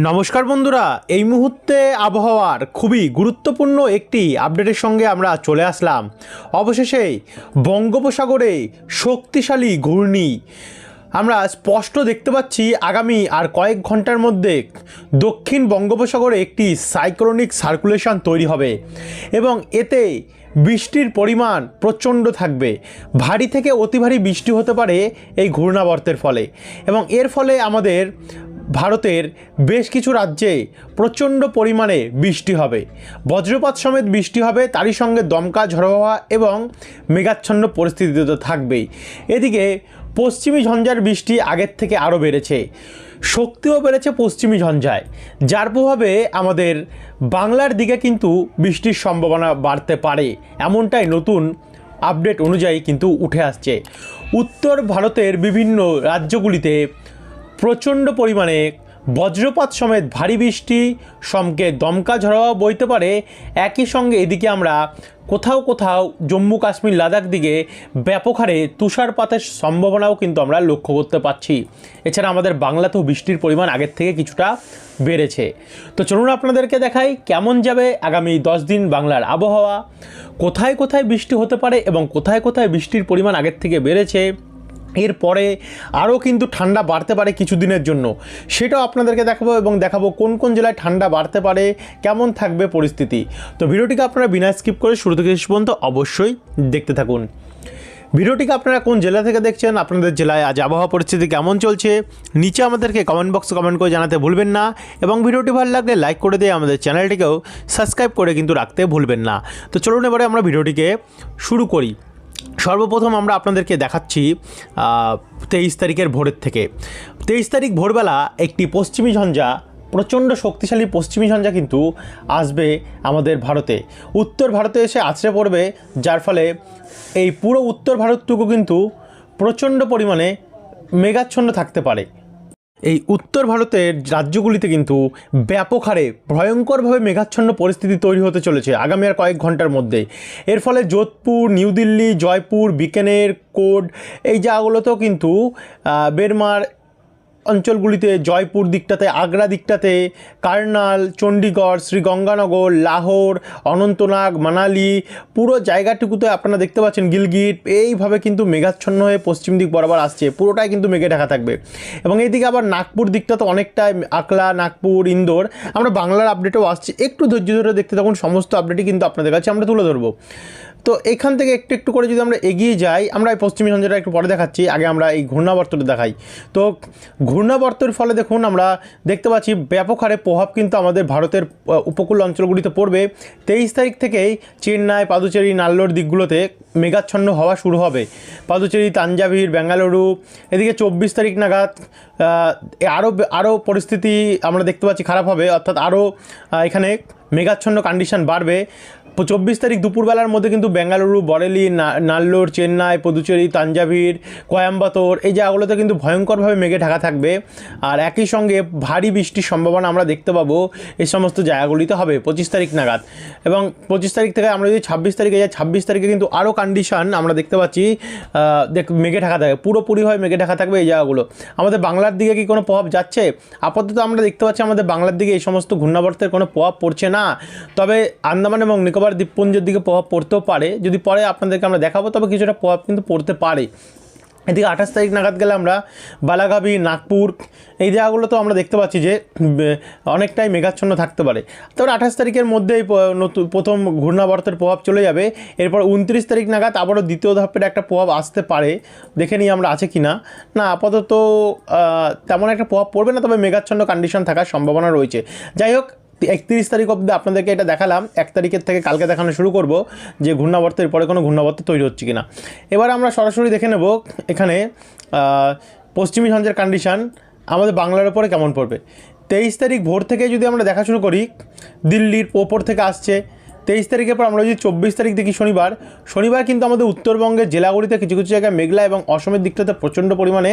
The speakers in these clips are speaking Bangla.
নমস্কার বন্ধুরা, এই মুহূর্তে আবহাওয়ার খুবই গুরুত্বপূর্ণ একটি আপডেটের সঙ্গে আমরা চলে আসলাম। অবশেষে বঙ্গোপসাগরে শক্তিশালী ঘূর্ণি আমরা স্পষ্ট দেখতে পাচ্ছি। আগামী আর কয়েক ঘন্টার মধ্যে দক্ষিণ বঙ্গোপসাগরে একটি সাইক্লোনিক সার্কুলেশন তৈরি হবে এবং এতে বৃষ্টির পরিমাণ প্রচণ্ড থাকবে। ভারী থেকে অতি ভারী বৃষ্টি হতে পারে এই ঘূর্ণাবর্তের ফলে, এবং এর ফলে আমাদের ভারতের বেশ কিছু রাজ্যে প্রচণ্ড পরিমাণে বৃষ্টি হবে, বজ্রপাত সমেত বৃষ্টি হবে, তারই সঙ্গে দমকা ঝড়ো হাওয়া এবং মেঘাচ্ছন্ন পরিস্থিতি তো থাকবেই। এদিকে পশ্চিমী ঝঞ্ঝার বৃষ্টি আগের থেকে আরও বেড়েছে, শক্তিও বেড়েছে পশ্চিমী ঝঞ্ঝায়, যার প্রভাবে আমাদের বাংলার দিকে কিন্তু বৃষ্টির সম্ভাবনা বাড়তে পারে, এমনটাই নতুন আপডেট অনুযায়ী কিন্তু উঠে আসছে। উত্তর ভারতের বিভিন্ন রাজ্যগুলিতে প্রচণ্ড পরিমাণে বজ্রপাত সমেত ভারী বৃষ্টি সঙ্গে দমকা ঝড়ো হাওয়া বইতে পারে। একই সঙ্গে এদিকে আমরা কোথাও কোথাও জম্মু কাশ্মীর লাদাখ দিকে ব্যাপক হারে তুষারপাতের সম্ভাবনাও কিন্তু আমরা লক্ষ্য করতে পারছি। এছাড়া আমাদের বাংলাতেও বৃষ্টির পরিমাণ আগের থেকে কিছুটা বেড়েছে। তো চলুন আপনাদেরকে দেখাই কেমন যাবে আগামী 10 দিন বাংলার আবহাওয়া, কোথায় কোথায় বৃষ্টি হতে পারে এবং কোথায় কোথায় বৃষ্টির পরিমাণ আগের থেকে বেড়েছে। এরপরে আরও কিন্তু ঠান্ডা বাড়তে পারে কিছুদিনের জন্য, সেটাও আপনাদেরকে দেখাবো এবং দেখাবো কোন কোন জেলায় ঠান্ডা বাড়তে পারে, কেমন থাকবে পরিস্থিতি। তো ভিডিওটিকে আপনারা বিনা স্কিপ করে শুরু থেকে শেষ পর্যন্ত অবশ্যই দেখতে থাকুন। ভিডিওটিকে আপনারা কোন জেলা থেকে দেখছেন, আপনাদের জেলায় আজ আবহাওয়া পরিস্থিতি কেমন চলছে, নিচে আমাদেরকে কমেন্ট বক্সে কমেন্ট করে জানাতে ভুলবেন না, এবং ভিডিওটি ভালো লাগলে লাইক করে দিয়ে আমাদের চ্যানেলটিকেও সাবস্ক্রাইব করে কিন্তু রাখতে ভুলবেন না। তো চলুন এবারে আমরা ভিডিওটিকে শুরু করি। সর্বপ্রথম আমরা আপনাদেরকে দেখাচ্ছি 23 তারিখের ভোরের থেকে। 23 তারিখ ভোরবেলা একটি পশ্চিমী ঝঞ্ঝা, প্রচণ্ড শক্তিশালী পশ্চিমী ঝঞ্ঝা কিন্তু আসবে আমাদের ভারতে, উত্তর ভারতে এসে আছড়ে পড়বে, যার ফলে এই পুরো উত্তর ভারতটুকু কিন্তু প্রচণ্ড পরিমাণে মেঘাচ্ছন্ন থাকতে পারে। এই উত্তর ভারতের রাজ্যগুলিতে কিন্তু ব্যাপক হারে ভয়ঙ্করভাবে মেঘাচ্ছন্ন পরিস্থিতি তৈরি হতে চলেছে আগামী আর কয়েক ঘন্টার মধ্যে। এর ফলে যোধপুর, নিউ দিল্লি, জয়পুর, বিকানের, কোড এই জায়গাগুলোতেও কিন্তু বেরমার অঞ্চলগুলিতে, জয়পুর দিকটাতে, আগ্রা দিকটাতে, কার্নাল, চণ্ডীগড়, শ্রীগঙ্গানগর, লাহোর, অনন্তনাগ, মানালি, পুরো জায়গাটুকুতে আপনারা দেখতে পাচ্ছেন গিলগিট, এইভাবে কিন্তু মেঘাচ্ছন্ন হয়ে পশ্চিম দিক বরাবর আসছে, পুরোটাই কিন্তু মেঘে ঢাকা থাকবে। এবং এইদিকে আবার নাগপুর দিকটাতে অনেকটাই, আকলা, নাগপুর, ইন্দোর, আমরা বাংলার আপডেটও আসছে, একটু ধৈর্য ধরে দেখতে থাকুন, সমস্ত আপডেটই কিন্তু আপনাদের কাছে আমরা তুলে ধরবো। তো এখান থেকে একটু একটু করে যদি আমরা এগিয়ে যাই, আমরা এই পশ্চিমী ঝঞ্ঝাটা একটু পরে দেখাচ্ছি, আগে আমরা এই ঘূর্ণাবর্তটা দেখাই। তো ঘূর্ণাবর্তের ফলে দেখুন আমরা দেখতে পাচ্ছি ব্যাপক হারে প্রভাব কিন্তু আমাদের ভারতের উপকূল অঞ্চলগুলিতে পড়বে। 23 তারিখ থেকেই চেন্নাই, পাদুচেরি, নাল্লোর দিকগুলোতে মেঘাচ্ছন্ন হওয়া শুরু হবে। পাদুচেরি, তাঞ্জাভির, বেঙ্গালুরু, এদিকে 24 তারিখ নাগাদ আরও পরিস্থিতি আমরা দেখতে পাচ্ছি খারাপ হবে, অর্থাৎ আরও এখানে মেঘাচ্ছন্ন কন্ডিশন বাড়বে। 24 তারিখ দুপুরবেলার মধ্যে কিন্তু বেঙ্গালুরু, বরেলি, নাল্লোর, চেন্নাই, পদুচেরি, তাঞ্জাভির, কোয়াম্বাতোর এই জায়গাগুলোতে কিন্তু ভয়ঙ্করভাবে মেঘে ঢাকা থাকবে। আর একই সঙ্গে ভারী বৃষ্টির সম্ভাবনা আমরা দেখতে পাবো এই সমস্ত জায়গাগুলিতে হবে 25 তারিখ নাগাদ। এবং 25 তারিখ থেকে আমরা যদি 26 তারিখে যাই, 26 তারিখে কিন্তু আরও কন্ডিশন আমরা দেখতে পাচ্ছি মেঘে ঢাকা থাকবে, পুরোপুরিভাবে মেঘে ঢাকা থাকবে এই জায়গাগুলো। আমাদের বাংলার দিকে কি কোনো প্রভাব যাচ্ছে? আপাতত আমরা দেখতে পাচ্ছি আমাদের বাংলার দিকে এই সমস্ত ঘূর্ণাবর্তের কোনো প্রভাব পড়ছে না, তবে আন্দামান এবং নিকোবর দ্বীপপুঞ্জের দিকে প্রভাব পড়তেও পারে, যদি পরে আপনাদেরকে আমরা দেখাবো, তবে কিছুটা প্রভাব কিন্তু পড়তে পারে। এদিকে 28 তারিখ নাগাদ গেলে আমরা বালাগাবি, নাগপুর এই জায়গাগুলোতেও আমরা দেখতে পাচ্ছি যে অনেকটাই মেঘাচ্ছন্ন থাকতে পারে। তবে 28 তারিখের মধ্যেই নতুন প্রথম ঘূর্ণাবর্তের প্রভাব চলে যাবে। এরপর 29 তারিখ নাগাদ আবারও দ্বিতীয় ধাপের একটা প্রভাব আসতে পারে, দেখে নিই আমরা আছে কি না। না, আপাতত তেমন একটা প্রভাব পড়বে না, তবে মেঘাচ্ছন্ন কন্ডিশন থাকার সম্ভাবনা রয়েছে। যাই হোক, 31 তারিখ অবধি আপনাদেরকে এটা দেখালাম। 1 তারিখের থেকে কালকে দেখানো শুরু করব যে ঘূর্ণাবর্তের পরে কোনো ঘূর্ণাবর্ত তৈরি হচ্ছে কিনা। এবার আমরা সরাসরি দেখে নেব এখানে পশ্চিমী ঝঞ্ঝার কন্ডিশান আমাদের বাংলার উপরে কেমন পড়বে। 23 তারিখ ভোর থেকে যদি আমরা দেখা শুরু করি, দিল্লির ওপর থেকে আসছে। 23 তারিখের পর আমরা যদি 24 তারিখ দেখি শনিবার কিন্তু আমাদের উত্তরবঙ্গের জেলাগুলিতে কিছু কিছু জায়গায় মেঘলা এবং অসমের দিকটাতে প্রচণ্ড পরিমাণে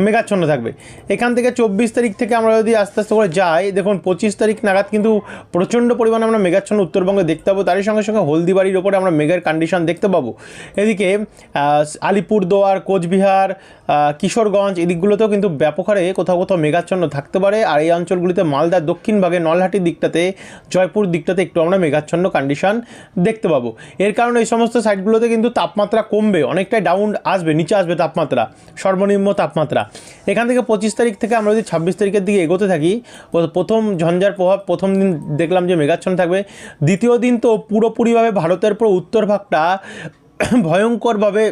মেঘাচ্ছন্ন থাকবে। এখান থেকে 24 তারিখ থেকে আমরা যদি আস্তে আস্তে করে যাই, দেখুন 25 তারিখ নাগাদ কিন্তু প্রচণ্ড পরিমাণে আমরা মেঘাচ্ছন্ন উত্তরবঙ্গে দেখতে পাবো। তারই সঙ্গে সঙ্গে হলদিবাড়ির ওপরে আমরা মেঘের কন্ডিশন দেখতে পাবো। এদিকে আলিপুরদুয়ার, কোচবিহার, কিশোরগঞ্জ এদিকগুলোতেও কিন্তু ব্যাপক হারে কোথাও কোথাও মেঘাচ্ছন্ন থাকতে পারে। আর এই অঞ্চলগুলিতে মালদার দক্ষিণ ভাগে, নলহাটির দিকটাতে, জয়পুর দিকটাতে একটু আমরা মেঘাচ্ছন্ন কন্ডিশন দেখতে পাবো। এর কারণে এই সমস্ত সাইডগুলোতে কিন্তু তাপমাত্রা কমবে, অনেকটাই ডাউন আসবে, নিচে আসবে তাপমাত্রা, সর্বনিম্ন তাপমাত্রা। এখান থেকে 25 তারিখ থেকে আমরা যদি 26 তারিখের দিকে এগোতে থাকি, প্রথম ঝঞ্ঝার প্রভাব প্রথম দিন দেখলাম যে মেঘাচ্ছন্ন থাকবে। দ্বিতীয় দিন তো পুরোপুরিভাবে ভারতের পুরো উত্তর ভাগটা ভয়ঙ্করভাবে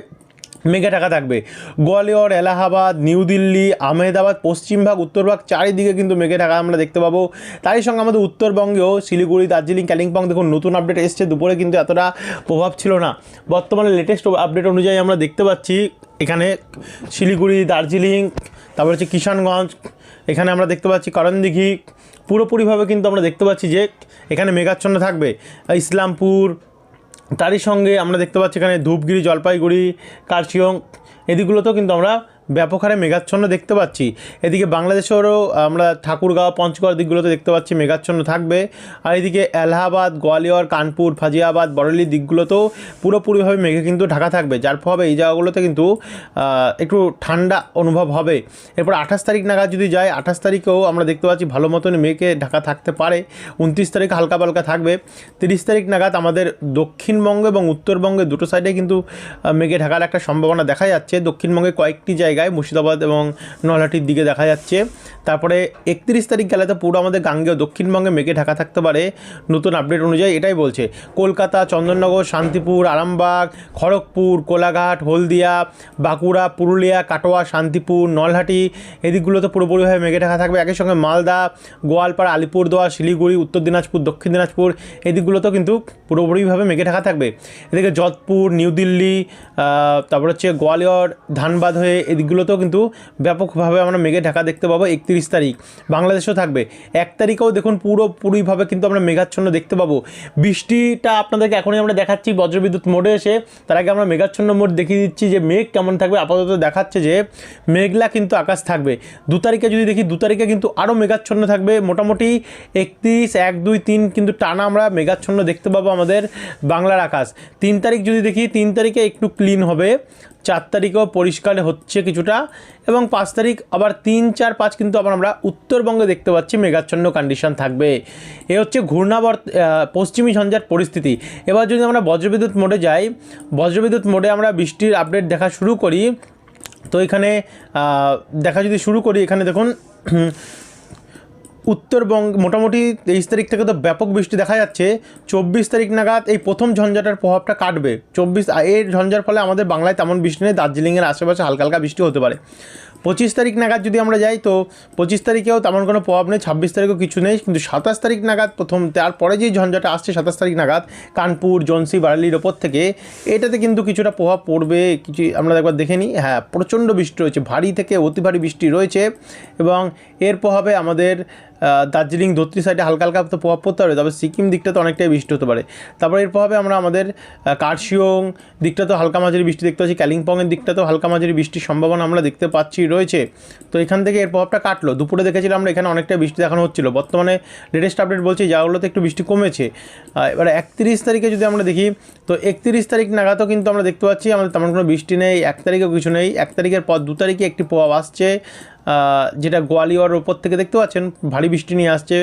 মেঘে ঢাকা থাকবে। গোয়ালিয়র, এলাহাবাদ, নিউ দিল্লি, আহমেদাবাদ, পশ্চিমভাগ, উত্তরভাগ চারিদিকে কিন্তু মেঘে ঢাকা আমরা দেখতে পাবো। তারই সঙ্গে আমাদের উত্তরবঙ্গেও শিলিগুড়ি, দার্জিলিং, কালিম্পং দেখুন নতুন আপডেট এসছে। দুপুরে কিন্তু এতটা প্রভাব ছিল না। বর্তমানে লেটেস্ট আপডেট অনুযায়ী আমরা দেখতে পাচ্ছি এখানে শিলিগুড়ি, দার্জিলিং, তারপর হচ্ছে কিষানগঞ্জ, এখানে আমরা দেখতে পাচ্ছি করণদিঘি, পুরোপুরিভাবে কিন্তু আমরা দেখতে পাচ্ছি যে এখানে মেঘাচ্ছন্ন থাকবে। ইসলামপুর, তারই সঙ্গে আমরা দেখতে পাচ্ছি এখানে ধূপগুড়ি, জলপাইগুড়ি, কার্শিয়ং এদিকগুলোতেও কিন্তু আমরা ব্যাপক হারে মেঘাচ্ছন্ন দেখতে পাচ্ছি। এদিকে বাংলাদেশেরও আমরা ঠাকুরগাঁও, পঞ্চগড় দিকগুলোতে দেখতে পাচ্ছি মেঘাচ্ছন্ন থাকবে। আর এদিকে এলাহাবাদ, গোয়ালিয়র, কানপুর, ফাজিয়াবাদ, বরেলি দিকগুলোতেও পুরোপুরিভাবে মেঘে কিন্তু ঢাকা থাকবে, যার ফলে এই জায়গাগুলোতে কিন্তু একটু ঠান্ডা অনুভব হবে। এরপর 28 তারিখ নাগাদ যদি যায়, 28 তারিখেও আমরা দেখতে পাচ্ছি ভালো মতন মেঘে ঢাকা থাকতে পারে। 29 তারিখ হালকা পালকা থাকবে। 30 তারিখ নাগাদ আমাদের দক্ষিণবঙ্গ এবং উত্তরবঙ্গে দুটো সাইডে কিন্তু মেঘে ঢাকার একটা সম্ভাবনা দেখা যাচ্ছে। দক্ষিণবঙ্গে কয়েকটি জায়গায় মুর্শিদাবাদ এবং নলহাটির দিকে দেখা যাচ্ছে। তারপরে 31 তারিখ গেলে তো পুরো আমাদের গাঙ্গেয় দক্ষিণবঙ্গে মেঘে ঢাকা থাকতে পারে। নতুন আপডেট অনুযায়ী এটাই বলছে। কলকাতা, চন্দননগর, শান্তিপুর, আরামবাগ, খড়গপুর, কোলাঘাট, হলদিয়া, বাঁকুড়া, পুরুলিয়া, কাটোয়া, শান্তিপুর, নলহাটি এদিকগুলোতে পুরোপুরিভাবে মেঘে ঢাকা থাকবে। একই সঙ্গে মালদা, গোয়ালপাড়া, আলিপুরদুয়ার, শিলিগুড়ি, উত্তর দিনাজপুর, দক্ষিণ দিনাজপুর এদিকগুলোতেও কিন্তু পুরোপুরিভাবে মেঘে ঢাকা থাকবে। এদিকে যোধপুর, নিউ দিল্লি, তারপর হচ্ছে গোয়ালিয়র, ধানবাদ হয়ে এদিকগুলোতেও কিন্তু ব্যাপকভাবে আমরা মেঘে ঢাকা দেখতে পাবো। 31 তারিখ বাংলাদেশেও থাকবে। 1 তারিখেও দেখুন পুরোপুরিভাবে কিন্তু আমরা মেঘাচ্ছন্ন দেখতে পাবো। বৃষ্টিটা আপনাদেরকে এখনই আমরা দেখাচ্ছি বজ্রবিদ্যুৎ মোডে এসে। তার আগে আমরা মেঘাচ্ছন্ন মোড দেখিয়ে দিচ্ছি যে মেঘ কেমন থাকবে। আপাতত দেখাচ্ছে যে মেঘলা কিন্তু আকাশ থাকবে। 2 তারিখে যদি দেখি, 2 তারিখে কিন্তু আরও মেঘাচ্ছন্ন থাকবে। মোটামুটি 31, 1, 2, 3 কিন্তু টানা আমরা মেঘাচ্ছন্ন দেখতে পাবো আমাদের বাংলার আকাশ। 3 তারিখ যদি দেখি, 3 তারিখে একটু ক্লিন হবে। 4 তারিখেও পরিষ্কার হচ্ছে কিছুটা, এবং 5 তারিখ আবার 3, 4, 5 কিন্তু আবার আমরা উত্তরবঙ্গে দেখতে পাচ্ছি মেঘাচ্ছন্ন কন্ডিশন থাকবে। এ হচ্ছে ঘূর্ণাবর্ত পশ্চিমী ঝঞ্ঝার পরিস্থিতি। এবার যদি আমরা বজ্রবিদ্যুৎ মোডে যাই, বজ্রবিদ্যুৎ মোডে আমরা বৃষ্টির আপডেট দেখা শুরু করি। তো এখানে দেখা যদি শুরু করি, এখানে দেখুন উত্তরবঙ্গ মোটামুটি 23 তারিখ থেকে তো ব্যাপক বৃষ্টি দেখা যাচ্ছে। 24 তারিখ নাগাদ এই প্রথম ঝঞ্ঝাটার প্রভাবটা কাটবে। এর ঝঞ্ঝার ফলে আমাদের বাংলায় তেমন বৃষ্টি নেই, দার্জিলিংয়ের আশেপাশে হালকা হালকা বৃষ্টি হতে পারে। 25 তারিখ নাগাদ যদি আমরা যাই, তো 25 তারিখেও তেমন কোনো প্রভাব নেই, 26 তারিখেও কিছু নেই। কিন্তু 27 তারিখ নাগাদ প্রথম, তারপরে যেই ঝঞ্ঝাটা আসছে 27 তারিখ নাগাদ কানপুর, জনসি, বারেলির ওপর থেকে, এটাতে কিন্তু কিছুটা প্রভাব পড়বে। কিছু আমরা একবার দেখে নিই। হ্যাঁ, প্রচণ্ড বৃষ্টি রয়েছে, ভারী থেকে অতি ভারী বৃষ্টি রয়েছে, এবং এর প্রভাবে আমাদের দার্জিলিং, ধত্রী সাইডে হালকা হালকা তো প্রভাব পড়তে পারে। তবে সিকিম দিকটাতে অনেকটাই বৃষ্টি হতে পারে। তারপরে এর প্রভাবে আমরা আমাদের কার্শিয়ং দিকটাতেও হালকা মাঝারি বৃষ্টি দেখতে পাচ্ছি। কালিম্পংয়ের দিকটাতেও হালকা মাঝারি বৃষ্টির সম্ভাবনা আমরা দেখতে পাচ্ছি রয়েছে। তো এখান থেকে এর প্রভাবটা কাটলো। দুপুরে দেখেছিলাম আমরা এখানে অনেকটাই বৃষ্টি দেখানো হচ্ছিলো। বর্তমানে লেটেস্ট আপডেট বলছি জায়গাগুলোতে একটু বৃষ্টি কমেছে। এবার 31 তারিখে যদি আমরা দেখি, তো 31 তারিখ নাগাদও কিন্তু আমরা দেখতে পাচ্ছি আমাদের তেমন কোনো বৃষ্টি নেই। 1 তারিখেও কিছু নেই। 1 তারিখের পর 2 তারিখে একটি প্রভাব আসছে, যেটা গোয়ালিয়র ওপর থেকে দেখতে পাচ্ছেন ভারী বৃষ্টি নিয়ে আসছে,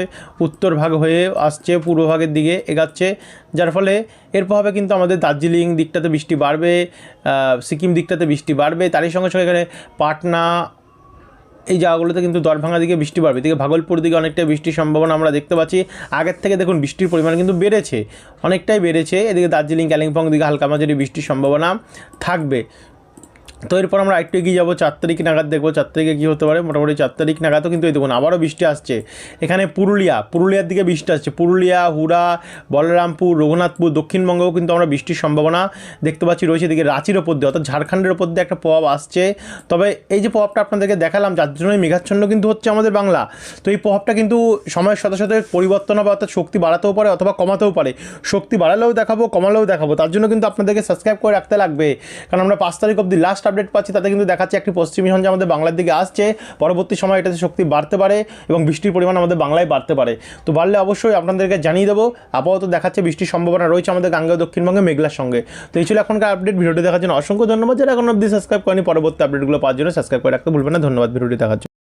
উত্তর ভাগ হয়ে আসছে, পূর্ব ভাগের দিকে এগাচ্ছে, যার ফলে এর প্রভাবে কিন্তু আমাদের দার্জিলিং দিকটাতে বৃষ্টি বাড়বে, সিকিম দিকটাতে বৃষ্টি বাড়বে। তারই সঙ্গে সঙ্গে এখানে পাটনা এই জায়গাগুলোতে কিন্তু দরভাঙ্গা দিকে বৃষ্টি বাড়বে। এদিকে ভাগলপুর দিকে অনেকটা বৃষ্টির সম্ভাবনা আমরা দেখতে পাচ্ছি। আগের থেকে দেখুন বৃষ্টির পরিমাণ কিন্তু বেড়েছে, অনেকটাই বেড়েছে। এদিকে দার্জিলিং, কালিম্পং দিকে হালকা মাঝারি বৃষ্টির সম্ভাবনা থাকবে। তো এরপর আমরা একটু এগিয়ে যাবো, 4 তারিখ নাগাদ দেখবো 4 তারিখে কী হতে পারে। মোটামুটি 4 তারিখ নাগাদও কিন্তু এই দেখুন আবারও বৃষ্টি আসছে। এখানে পুরুলিয়ার দিকে বৃষ্টি আসছে। পুরুলিয়া, হুড়া, বলরামপুর, রঘুনাথপুর, দক্ষিণবঙ্গেও কিন্তু আমরা বৃষ্টির সম্ভাবনা দেখতে পাচ্ছি রয়েছে। এদিকে রাঁচির ওপর দিয়ে, অর্থাৎ ঝাড়খণ্ডের ওপর দিয়ে একটা প্রভাব আসছে। তবে এই যে প্রভাবটা আপনাদেরকে দেখালাম, যার জন্যই মেঘাচ্ছন্ন কিন্তু হচ্ছে আমাদের বাংলা। তো এই প্রভাবটা কিন্তু সময়ের সাথে সাথে পরিবর্তন হবে, অর্থাৎ শক্তি বাড়াতেও পারে অথবা কমাতেও পারে। শক্তি বাড়ালেও দেখাবো, কমালেও দেখাবো। তার জন্য কিন্তু আপনাদেরকে সাবস্ক্রাইব করে রাখতে লাগবে, কারণ আমরা 5 তারিখ অবধি লাস্ট আপডেট পাচ্ছি তাতে কিন্তু দেখাচ্ছে একটি পশ্চিমী ঝঞ্ঝা আমাদের বাংলার দিকে আসছে, পরবর্তী সময় এটাতে শক্তি বাড়তে পারে এবং বৃষ্টির পরিমাণ আমাদের বাংলায় বাড়তে পারে। তো বাড়লে অবশ্যই আপনাদেরকে জানিয়ে দেবো। আপাতত দেখাচ্ছে বৃষ্টির সম্ভাবনা রয়েছে আমাদের গাঙ্গেয় দক্ষিণবঙ্গে মেঘলার সঙ্গে। তো এই ছিল এখনকার আপডেট। ভিডিওটি দেখার জন্য অসংখ্য ধন্যবাদ। যারা এখন অবধি সাবস্ক্রাইব করেনি, পরবর্তী আপডেটগুলো পাওয়ার জন্য সাবস্ক্রাইব করে রাখতে ভুলবেন না। ধন্যবাদ ভিডিওটি দেখার জন্য।